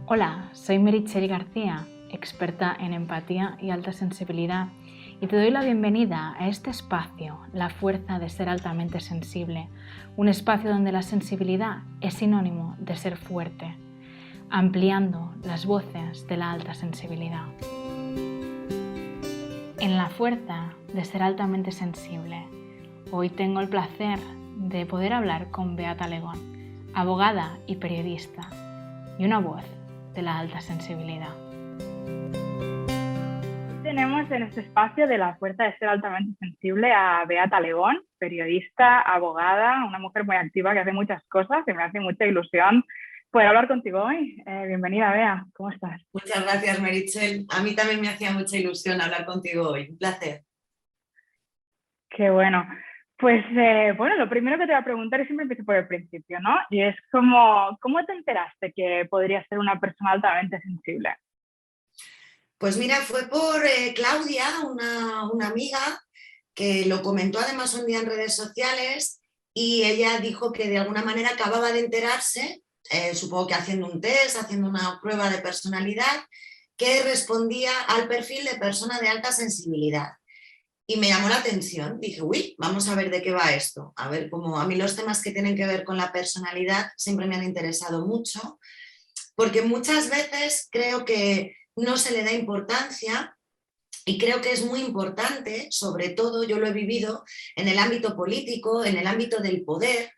Hola, soy Meritxell García, experta en empatía y alta sensibilidad, y te doy la bienvenida a este espacio, La fuerza de ser altamente sensible, un espacio donde la sensibilidad es sinónimo de ser fuerte, ampliando las voces de la alta sensibilidad. En La fuerza de ser altamente sensible, hoy tengo el placer de poder hablar con Beata Legón, abogada y periodista, y una voz de la alta sensibilidad. Tenemos en este espacio de La fuerza de ser altamente sensible a Beata Legón, periodista, abogada, una mujer muy activa que hace muchas cosas y me hace mucha ilusión poder hablar contigo hoy. Bienvenida, Bea, ¿cómo estás? Muchas gracias, Meritxell. A mí también me hacía mucha ilusión hablar contigo hoy. Un placer. Qué bueno. Pues lo primero que te voy a preguntar, y siempre empiezo por el principio, ¿no? Y es ¿cómo te enteraste que podrías ser una persona altamente sensible? Pues mira, fue por Claudia, una amiga, que lo comentó además un día en redes sociales y ella dijo que de alguna manera acababa de enterarse, supongo que haciendo un test, haciendo una prueba de personalidad, que respondía al perfil de persona de alta sensibilidad. Y me llamó la atención, dije, uy, vamos a ver de qué va esto. A ver, como a mí los temas que tienen que ver con la personalidad siempre me han interesado mucho, porque muchas veces creo que no se le da importancia y creo que es muy importante, sobre todo yo lo he vivido en el ámbito político, en el ámbito del poder.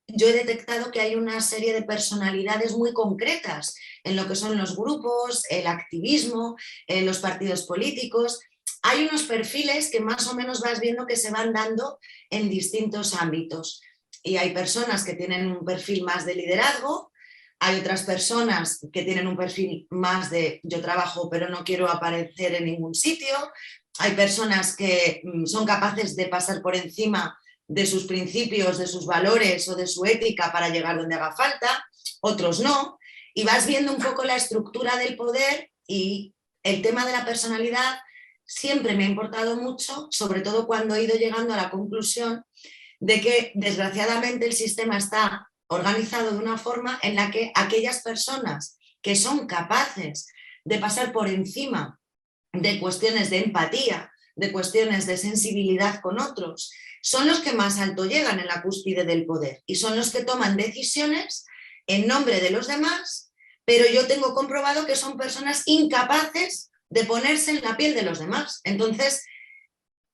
Yo he detectado que hay una serie de personalidades muy concretas en lo que son los grupos, el activismo, los partidos políticos. Hay unos perfiles que más o menos vas viendo que se van dando en distintos ámbitos. Y hay personas que tienen un perfil más de liderazgo, hay otras personas que tienen un perfil más de yo trabajo pero no quiero aparecer en ningún sitio, hay personas que son capaces de pasar por encima de sus principios, de sus valores o de su ética para llegar donde haga falta, otros no, y vas viendo un poco la estructura del poder. Y el tema de la personalidad siempre me ha importado mucho, sobre todo cuando he ido llegando a la conclusión de que desgraciadamente el sistema está organizado de una forma en la que aquellas personas que son capaces de pasar por encima de cuestiones de empatía, de cuestiones de sensibilidad con otros, son los que más alto llegan en la cúspide del poder y son los que toman decisiones en nombre de los demás, pero yo tengo comprobado que son personas incapaces de ponerse en la piel de los demás. Entonces,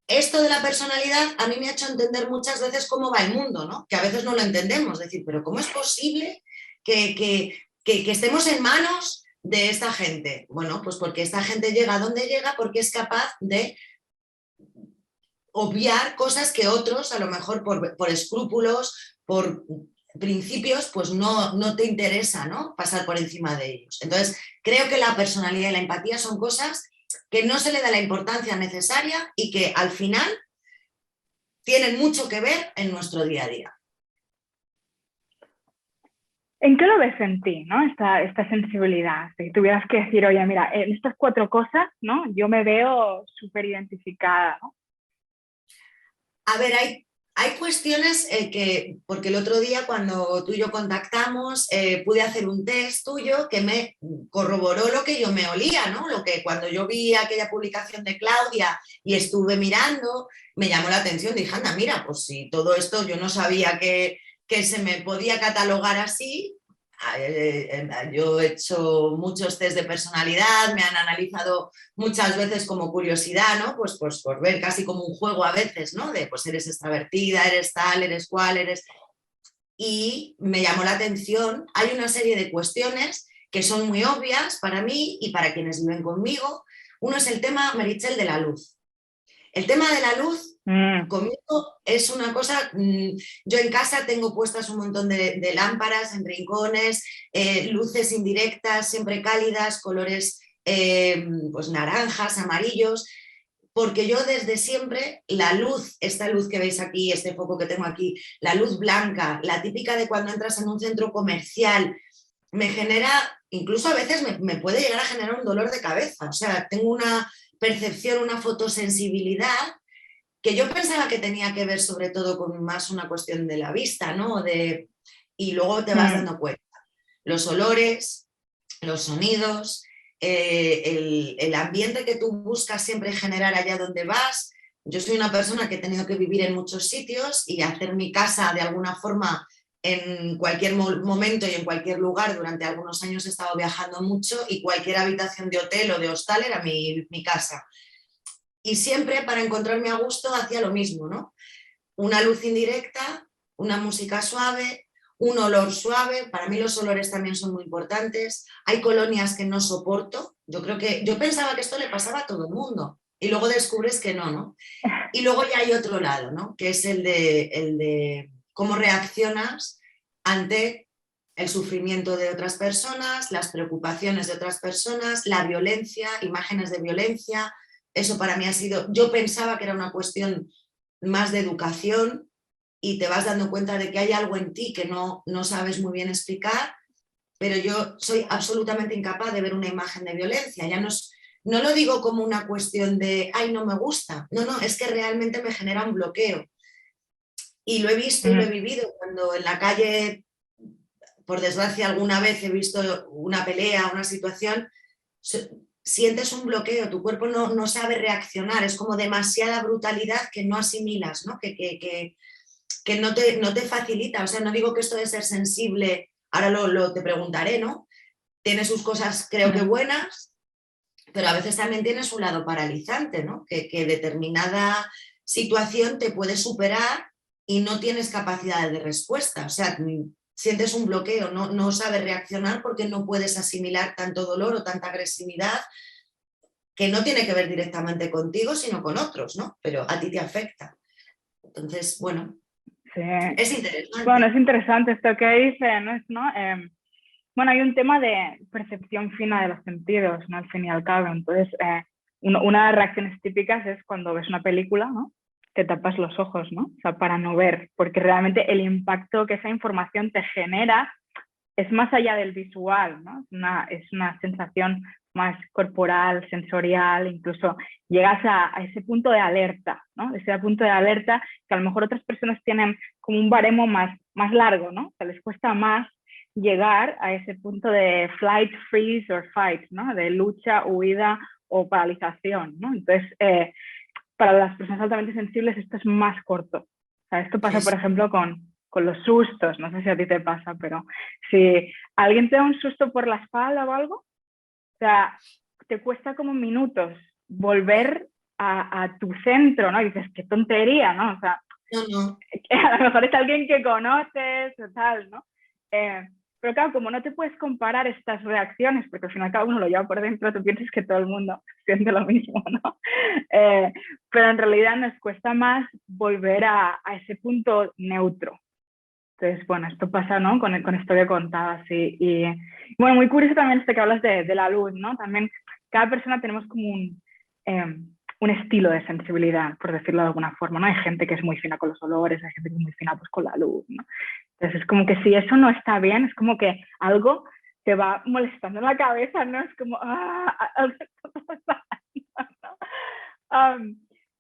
esto de la personalidad a mí me ha hecho entender muchas veces cómo va el mundo, ¿no? Que a veces no lo entendemos, decir, pero ¿cómo es posible que estemos en manos de esta gente? Bueno, pues porque esta gente llega a donde llega porque es capaz de obviar cosas que otros, a lo mejor por escrúpulos, por principios, pues no te interesa, ¿no? Pasar por encima de ellos. Entonces, creo que la personalidad y la empatía son cosas que no se le da la importancia necesaria y que al final tienen mucho que ver en nuestro día a día. ¿En qué lo ves en ti, ¿no? Esta sensibilidad? Si tuvieras que decir, oye, mira, en estas 4 cosas, ¿no? Yo me veo súper identificada, ¿no? A ver, hay cuestiones porque el otro día cuando tú y yo contactamos, pude hacer un test tuyo que me corroboró lo que yo me olía, ¿no? Lo que cuando yo vi aquella publicación de Claudia y estuve mirando, me llamó la atención. Dije, anda, mira, pues si todo esto yo no sabía que se me podía catalogar así. Yo he hecho muchos test de personalidad, me han analizado muchas veces como curiosidad, ¿no? Pues por ver casi como un juego a veces, ¿no? De pues eres extravertida, eres tal, eres cual, eres... Y me llamó la atención, hay una serie de cuestiones que son muy obvias para mí y para quienes viven conmigo. Uno es el tema, Meritxell, de la luz. El tema de la luz conmigo es una cosa, yo en casa tengo puestas un montón de lámparas en rincones, luces indirectas, siempre cálidas, colores pues naranjas, amarillos, porque yo desde siempre la luz, esta luz que veis aquí, este foco que tengo aquí, la luz blanca, la típica de cuando entras en un centro comercial, me genera, incluso a veces me puede llegar a generar un dolor de cabeza. O sea, tengo una percepción, una fotosensibilidad que yo pensaba que tenía que ver sobre todo con más una cuestión de la vista, ¿no? Y luego te vas dando cuenta. Los olores, los sonidos, el ambiente que tú buscas siempre generar allá donde vas. Yo soy una persona que he tenido que vivir en muchos sitios y hacer mi casa de alguna forma en cualquier momento y en cualquier lugar. Durante algunos años he estado viajando mucho y cualquier habitación de hotel o de hostal era mi casa. Y siempre para encontrarme a gusto hacía lo mismo, ¿no? Una luz indirecta, una música suave, un olor suave. Para mí los olores también son muy importantes. Hay colonias que no soporto. Yo pensaba que esto le pasaba a todo el mundo y luego descubres que no, ¿no? Y luego ya hay otro lado, ¿no? Que es el de cómo reaccionas ante el sufrimiento de otras personas, las preocupaciones de otras personas, la violencia, imágenes de violencia. Eso para mí ha sido, yo pensaba que era una cuestión más de educación y te vas dando cuenta de que hay algo en ti que no sabes muy bien explicar, pero yo soy absolutamente incapaz de ver una imagen de violencia. Ya no lo digo como una cuestión de, ay, no me gusta. No, es que realmente me genera un bloqueo. Y lo he visto y lo he vivido cuando en la calle, por desgracia, alguna vez he visto una pelea, una situación, sientes un bloqueo, tu cuerpo no sabe reaccionar, es como demasiada brutalidad que no asimilas, ¿no? Que no te facilita. O sea, no digo que esto de ser sensible, ahora te preguntaré, ¿no? Tiene sus cosas, creo que buenas, pero a veces también tiene su lado paralizante, ¿no? Que determinada situación te puede superar y no tienes capacidad de respuesta. O sea, sientes un bloqueo, no sabes reaccionar porque no puedes asimilar tanto dolor o tanta agresividad que no tiene que ver directamente contigo, sino con otros, ¿no? Pero a ti te afecta. Entonces, bueno, sí. Es interesante. Bueno, es interesante esto que dices, ¿no? Bueno, hay un tema de percepción fina de los sentidos, ¿no? Al fin y al cabo. Entonces, una de las reacciones típicas es cuando ves una película, ¿no? Te tapas los ojos, ¿no? O sea, para no ver, porque realmente el impacto que esa información te genera es más allá del visual, ¿no? Es una sensación más corporal, sensorial, incluso llegas a ese punto de alerta, ¿no? Ese punto de alerta que a lo mejor otras personas tienen como un baremo más largo, ¿no? O sea, les cuesta más llegar a ese punto de flight, freeze or fight, ¿no? De lucha, huida o paralización, ¿no? Entonces, para las personas altamente sensibles esto es más corto. O sea, esto pasa, por ejemplo, con los sustos. No sé si a ti te pasa, pero si alguien te da un susto por la espalda o algo, o sea, te cuesta como minutos volver a tu centro, ¿no? Y dices, qué tontería, ¿no? O sea, no. A lo mejor es alguien que conoces o tal, ¿no? Pero claro, como no te puedes comparar estas reacciones, porque al final cada uno lo lleva por dentro, tú piensas que todo el mundo siente lo mismo, ¿no? Pero en realidad nos cuesta más volver a ese punto neutro. Entonces, bueno, esto pasa, ¿no? Con esto que contabas. Y bueno, muy curioso también esto que hablas de la luz, ¿no? También cada persona tenemos como un estilo de sensibilidad, por decirlo de alguna forma, ¿no? Hay gente que es muy fina con los olores, hay gente que es muy fina pues, con la luz, ¿no? Entonces es como que si eso no está bien, es como que algo te va molestando en la cabeza, ¿no? Es como, algo está pasando, ¿no?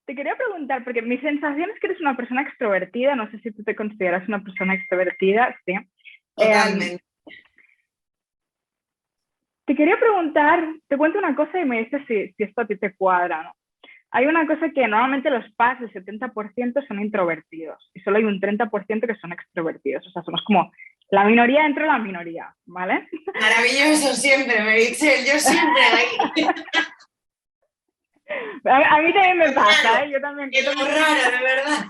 Te quería preguntar, porque mi sensación es que eres una persona extrovertida, no sé si tú te consideras una persona extrovertida, ¿sí? Totalmente. Te quería preguntar, te cuento una cosa y me dices si esto a ti te cuadra, ¿no? Hay una cosa que normalmente los PAS, el 70% son introvertidos y solo hay un 30% que son extrovertidos. O sea, somos como la minoría dentro de la minoría, ¿vale? Maravilloso siempre, Meritxell, yo siempre ahí. A mí también me pasa, ¿eh? Yo también. Es lo raro, de verdad.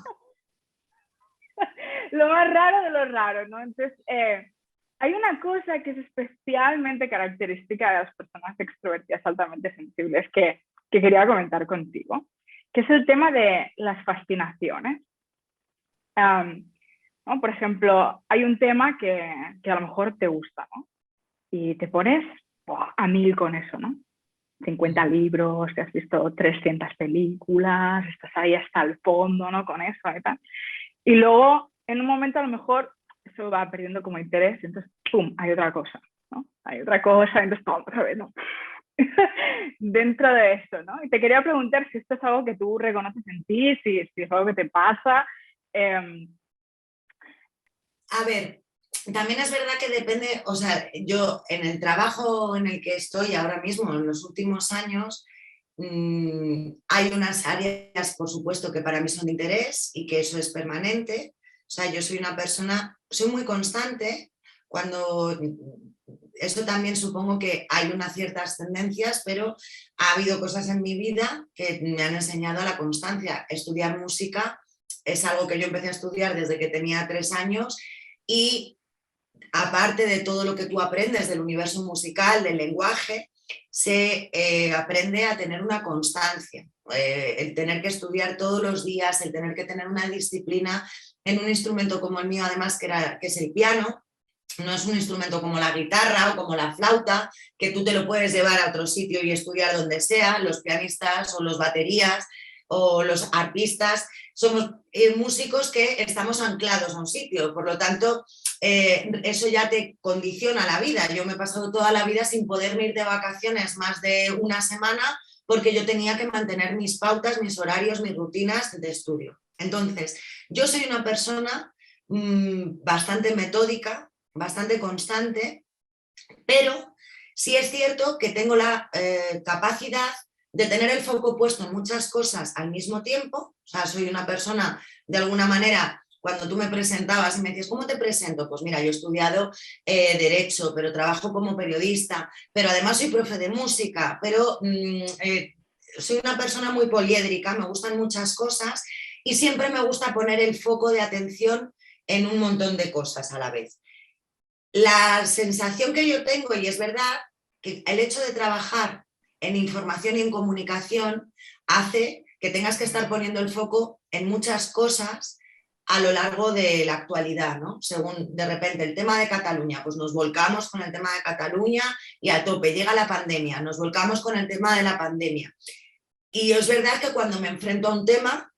Lo más raro de lo raro, ¿no? Entonces, hay una cosa que es especialmente característica de las personas extrovertidas altamente sensibles que quería comentar contigo, que es el tema de las fascinaciones. ¿No? Por ejemplo, hay un tema que a lo mejor te gusta, ¿no? Y te pones a 1000 con eso, ¿no? 50 libros, te has visto 300 películas, estás ahí hasta el fondo, ¿no? Con eso y tal. Y luego, en un momento, a lo mejor, eso va perdiendo como interés, y entonces, ¡pum!, hay otra cosa, ¿no? Hay otra cosa, entonces, ¡pum!, otra vez, ¿no? Dentro de eso, ¿no? Y te quería preguntar si esto es algo que tú reconoces en ti, si es algo que te pasa. A ver, también es verdad que depende, o sea, yo en el trabajo en el que estoy ahora mismo, en los últimos años, hay unas áreas, por supuesto, que para mí son de interés y que eso es permanente. O sea, yo soy una persona, soy muy constante cuando... Esto también supongo que hay unas ciertas tendencias, pero ha habido cosas en mi vida que me han enseñado a la constancia. Estudiar música es algo que yo empecé a estudiar desde que tenía 3 años y aparte de todo lo que tú aprendes del universo musical, del lenguaje, se aprende a tener una constancia, el tener que estudiar todos los días, el tener que tener una disciplina en un instrumento como el mío, además que es el piano. No es un instrumento como la guitarra o como la flauta, que tú te lo puedes llevar a otro sitio y estudiar donde sea. Los pianistas o los baterías o los arpistas somos músicos que estamos anclados a un sitio, por lo tanto eso ya te condiciona la vida. Yo me he pasado toda la vida sin poderme ir de vacaciones más de una semana porque yo tenía que mantener mis pautas, mis horarios, mis rutinas de estudio. Entonces, yo soy una persona bastante metódica, bastante constante, pero sí es cierto que tengo la capacidad de tener el foco puesto en muchas cosas al mismo tiempo. O sea, soy una persona, de alguna manera, cuando tú me presentabas y me decías, ¿cómo te presento? Pues mira, yo he estudiado Derecho, pero trabajo como periodista, pero además soy profe de música, pero soy una persona muy poliédrica, me gustan muchas cosas y siempre me gusta poner el foco de atención en un montón de cosas a la vez. La sensación que yo tengo, y es verdad, que el hecho de trabajar en información y en comunicación hace que tengas que estar poniendo el foco en muchas cosas a lo largo de la actualidad, ¿no? Según de repente el tema de Cataluña, pues nos volcamos con el tema de Cataluña y a tope, llega la pandemia, nos volcamos con el tema de la pandemia. Y es verdad que cuando me enfrento a un tema,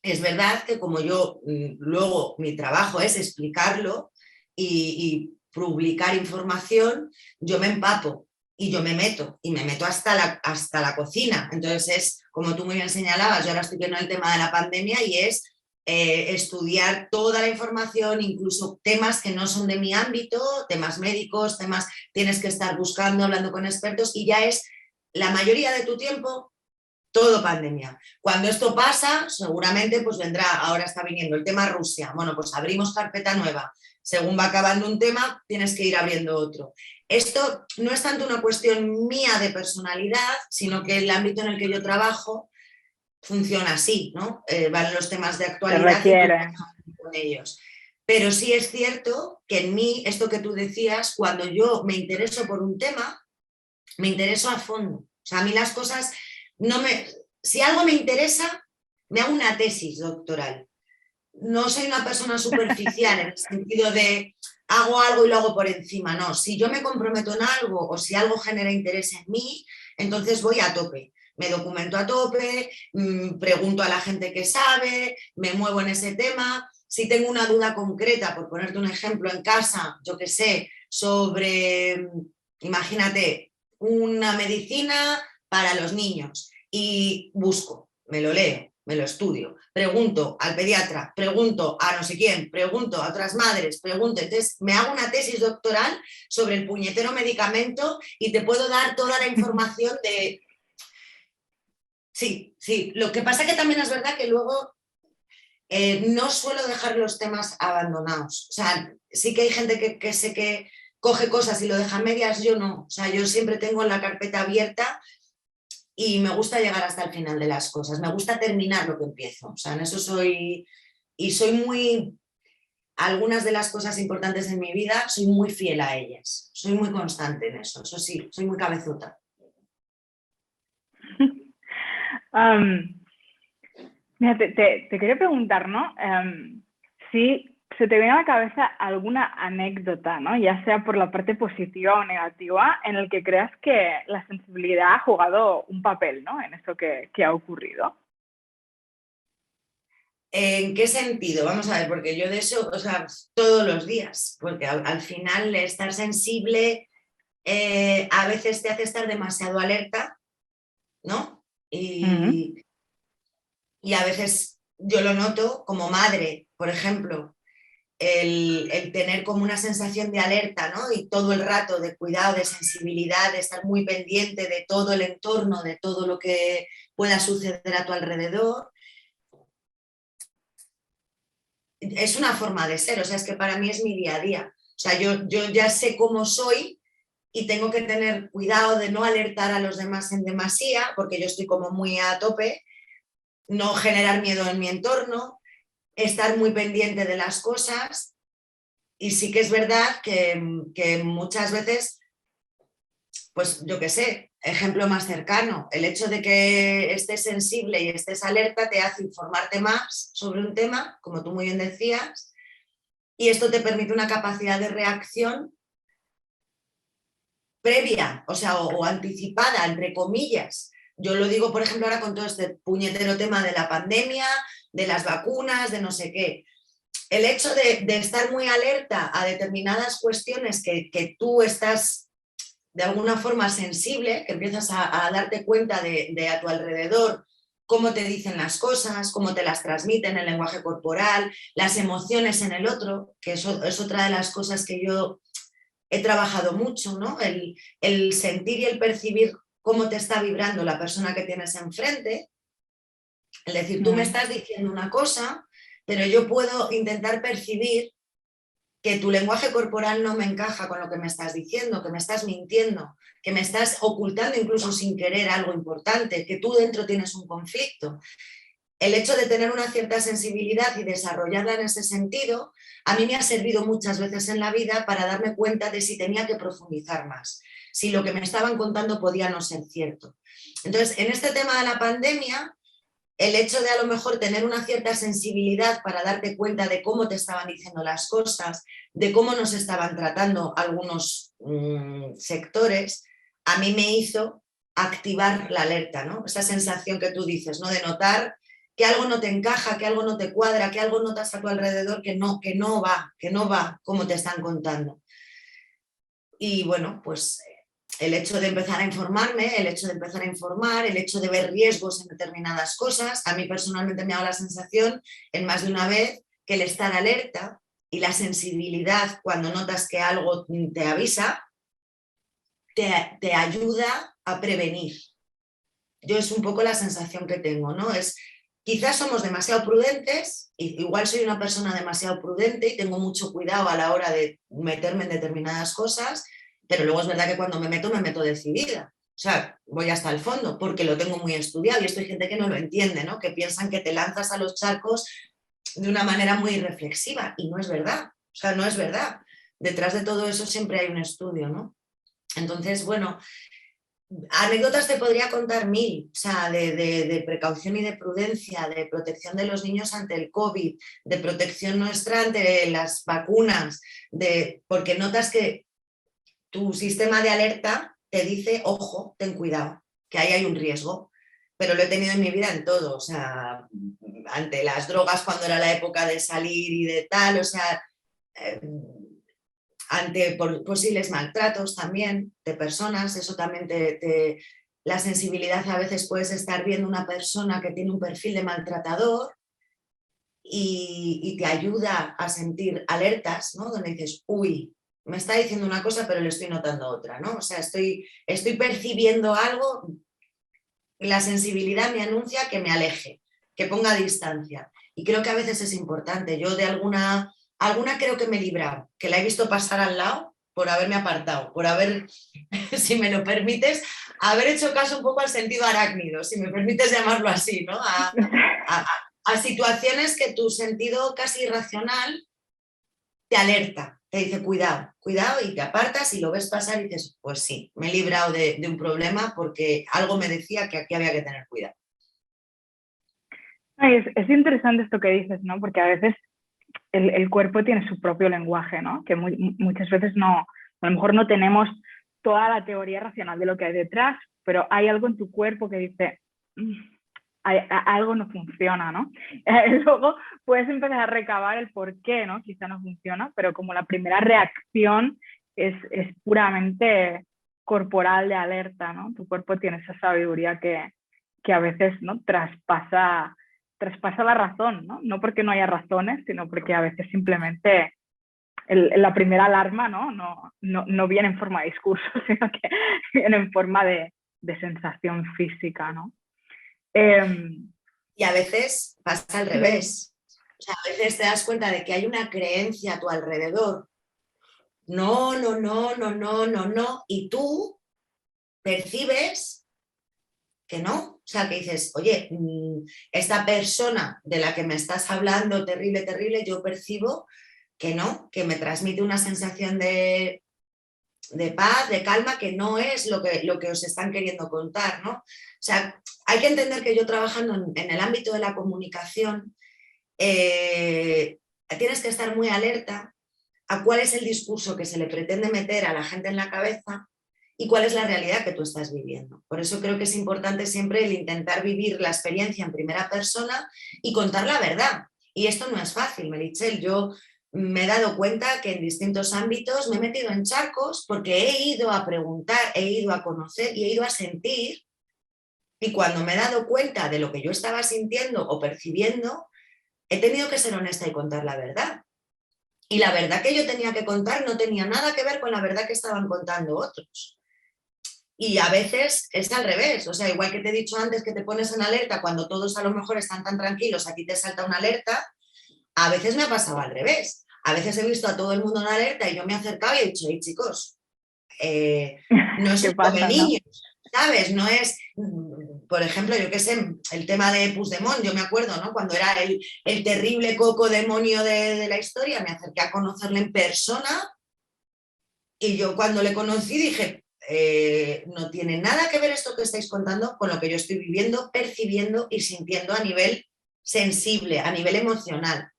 es verdad que como yo luego mi trabajo es explicarlo y publicar información, yo me empapo y yo me meto hasta la cocina. Entonces es, como tú muy bien señalabas, yo ahora estoy viendo el tema de la pandemia y es estudiar toda la información, incluso temas que no son de mi ámbito, temas médicos, temas tienes que estar buscando, hablando con expertos y ya es la mayoría de tu tiempo todo pandemia. Cuando esto pasa, seguramente pues vendrá, ahora está viniendo el tema Rusia, bueno, pues abrimos carpeta nueva. Según va acabando un tema, tienes que ir abriendo otro. Esto no es tanto una cuestión mía de personalidad, sino que el ámbito en el que yo trabajo funciona así, ¿no? Van los temas de Se actualidad y tú requiere. con ellos. Pero sí es cierto que en mí, esto que tú decías, cuando yo me intereso por un tema, me intereso a fondo. O sea, a mí las cosas no me... Si algo me interesa, me hago una tesis doctoral. No soy una persona superficial en el sentido de hago algo y lo hago por encima. No, si yo me comprometo en algo o si algo genera interés en mí, entonces voy a tope. Me documento a tope, pregunto a la gente que sabe, me muevo en ese tema. Si tengo una duda concreta, por ponerte un ejemplo en casa, yo qué sé, sobre, imagínate, una medicina para los niños y busco, me lo leo, me lo estudio, pregunto al pediatra, pregunto a no sé quién, pregunto a otras madres, pregunto, entonces me hago una tesis doctoral sobre el puñetero medicamento y te puedo dar toda la información de... Sí, sí, lo que pasa que también es verdad que luego no suelo dejar los temas abandonados, o sea, sí que hay gente que sé que coge cosas y lo deja a medias, yo no, o sea, yo siempre tengo la carpeta abierta y me gusta llegar hasta el final de las cosas, me gusta terminar lo que empiezo, o sea, en eso soy, y soy muy, algunas de las cosas importantes en mi vida, soy muy fiel a ellas, soy muy constante en eso sí, soy muy cabezota. Mira, te quería preguntar, ¿no? Si se te viene a la cabeza alguna anécdota, ¿no? Ya sea por la parte positiva o negativa, en el que creas que la sensibilidad ha jugado un papel, ¿no? En eso que ha ocurrido. ¿En qué sentido? Vamos a ver, porque yo de eso, o sea, todos los días, porque al final estar sensible a veces te hace estar demasiado alerta, ¿no? Y a veces yo lo noto como madre, por ejemplo, el tener como una sensación de alerta, ¿no? Y todo el rato de cuidado, de sensibilidad, de estar muy pendiente de todo el entorno, de todo lo que pueda suceder a tu alrededor. Es una forma de ser, o sea, es que para mí es mi día a día. O sea, yo ya sé cómo soy y tengo que tener cuidado de no alertar a los demás en demasía, porque yo estoy como muy a tope, no generar miedo en mi entorno, estar muy pendiente de las cosas. Y sí que es verdad que muchas veces, pues yo qué sé, ejemplo más cercano, el hecho de que estés sensible y estés alerta te hace informarte más sobre un tema, como tú muy bien decías, y esto te permite una capacidad de reacción previa, o sea, o anticipada, entre comillas. Yo lo digo, por ejemplo, ahora con todo este puñetero tema de la pandemia, de las vacunas, de no sé qué. El hecho de estar muy alerta a determinadas cuestiones que tú estás de alguna forma sensible, que empiezas a darte cuenta de a tu alrededor cómo te dicen las cosas, cómo te las transmiten, el lenguaje corporal, las emociones en el otro, que eso es otra de las cosas que yo he trabajado mucho, ¿no? El sentir y el percibir cómo te está vibrando la persona que tienes enfrente, es decir, tú me estás diciendo una cosa, pero yo puedo intentar percibir que tu lenguaje corporal no me encaja con lo que me estás diciendo, que me estás mintiendo, que me estás ocultando incluso sin querer algo importante, que tú dentro tienes un conflicto. El hecho de tener una cierta sensibilidad y desarrollarla en ese sentido, a mí me ha servido muchas veces en la vida para darme cuenta de si tenía que profundizar más, si lo que me estaban contando podía no ser cierto. Entonces, en este tema de la pandemia, el hecho de a lo mejor tener una cierta sensibilidad para darte cuenta de cómo te estaban diciendo las cosas, de cómo nos estaban tratando algunos sectores, a mí me hizo activar la alerta, ¿no? Esa sensación que tú dices, ¿no? De notar que algo no te encaja, que algo no te cuadra, que algo notas a tu alrededor que no va como te están contando. Y bueno, pues el hecho de empezar a informarme, el hecho de empezar a informar, el hecho de ver riesgos en determinadas cosas, a mí personalmente me ha dado la sensación en más de una vez que el estar alerta y la sensibilidad cuando notas que algo te avisa, te ayuda a prevenir. Yo es un poco la sensación que tengo, ¿no? Quizás somos demasiado prudentes, igual soy una persona demasiado prudente y tengo mucho cuidado a la hora de meterme en determinadas cosas, pero luego es verdad que cuando me meto decidida. O sea, voy hasta el fondo porque lo tengo muy estudiado y esto hay gente que no lo entiende, ¿no? Que piensan que te lanzas a los charcos de una manera muy reflexiva y no es verdad. O sea, no es verdad. Detrás de todo eso siempre hay un estudio, ¿no? Entonces, bueno, anécdotas te podría contar mil, o sea, de precaución y de prudencia, de protección de los niños ante el COVID, de protección nuestra ante las vacunas, porque notas que tu sistema de alerta te dice, ojo, ten cuidado, que ahí hay un riesgo. Pero lo he tenido en mi vida en todo, o sea, ante las drogas cuando era la época de salir y de tal, o sea, ante posibles maltratos también de personas, eso también la sensibilidad a veces puedes estar viendo una persona que tiene un perfil de maltratador y te ayuda a sentir alertas, ¿no? Donde dices, uy, me está diciendo una cosa pero le estoy notando otra, ¿no? O sea, estoy percibiendo algo y la sensibilidad me anuncia que me aleje, que ponga distancia. Y creo que a veces es importante. Yo de alguna creo que me he librado, que la he visto pasar al lado por haberme apartado, por haber, si me lo permites, haber hecho caso un poco al sentido arácnido, si me permites llamarlo así, ¿no? A situaciones que tu sentido casi irracional te alerta, te dice cuidado, cuidado y te apartas y lo ves pasar y dices, pues sí, me he librado de un problema porque algo me decía que aquí había que tener cuidado. Ay, es interesante esto que dices, ¿no? Porque a veces el cuerpo tiene su propio lenguaje, ¿no? Que muchas veces no, a lo mejor no tenemos toda la teoría racional de lo que hay detrás, pero hay algo en tu cuerpo que dice, algo no funciona, ¿no? Luego puedes empezar a recabar el por qué, ¿no? Quizá no funciona, pero como la primera reacción es puramente corporal de alerta, ¿no? Tu cuerpo tiene esa sabiduría que a veces, ¿no? traspasa traspasa la razón, ¿no? No porque no haya razones, sino porque a veces simplemente la primera alarma, no viene en forma de discurso, sino que viene en forma de sensación física, ¿no? Y a veces pasa al revés. O sea, a veces te das cuenta de que hay una creencia a tu alrededor. No, y tú percibes que no. O sea, que dices, oye, esta persona de la que me estás hablando, terrible, terrible, yo percibo que no, que me transmite una sensación de paz, de calma, que no es lo que os están queriendo contar, ¿no? O sea, hay que entender que yo trabajando en el ámbito de la comunicación, tienes que estar muy alerta a cuál es el discurso que se le pretende meter a la gente en la cabeza y cuál es la realidad que tú estás viviendo. Por eso creo que es importante siempre el intentar vivir la experiencia en primera persona y contar la verdad. Y esto no es fácil, Meritxell. Yo me he dado cuenta que en distintos ámbitos me he metido en charcos porque he ido a preguntar, he ido a conocer y he ido a sentir. Y cuando me he dado cuenta de lo que yo estaba sintiendo o percibiendo, he tenido que ser honesta y contar la verdad. Y la verdad que yo tenía que contar no tenía nada que ver con la verdad que estaban contando otros. Y a veces es al revés, o sea, igual que te he dicho antes que te pones en alerta cuando todos a lo mejor están tan tranquilos, a ti te salta una alerta, a veces me ha pasado al revés. A veces he visto a todo el mundo en alerta y yo me he acercado y he dicho, hey chicos, no es esto de niños, ¿no? ¿Sabes? No es, por ejemplo, yo qué sé, el tema de Puigdemont, yo me acuerdo, ¿no? Cuando era el terrible coco demonio de la historia, me acerqué a conocerle en persona y yo cuando le conocí dije, no tiene nada que ver esto que estáis contando con lo que yo estoy viviendo, percibiendo y sintiendo a nivel sensible, a nivel emocional.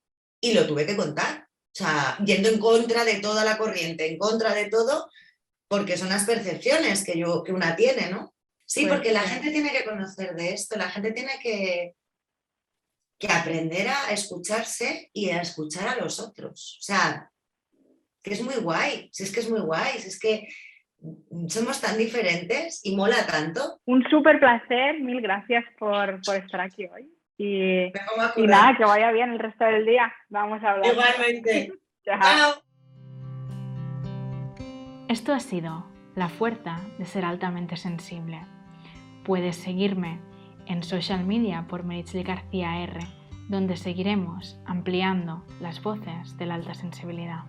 Y lo tuve que contar. O sea, yendo en contra de toda la corriente, en contra de todo, porque son las percepciones que una tiene, ¿no? Sí, pues porque la gente tiene que conocer de esto, la gente tiene que aprender a escucharse y a escuchar a los otros. O sea, que es muy guay, si es que es muy guay, si es que somos tan diferentes y mola tanto. Un súper placer, mil gracias por estar aquí hoy. Y nada, que vaya bien el resto del día. Vamos a hablar. Igualmente. Chao. Esto ha sido la fuerza de ser altamente sensible. Puedes seguirme en social media por Meritxell García R, donde seguiremos ampliando las voces de la alta sensibilidad.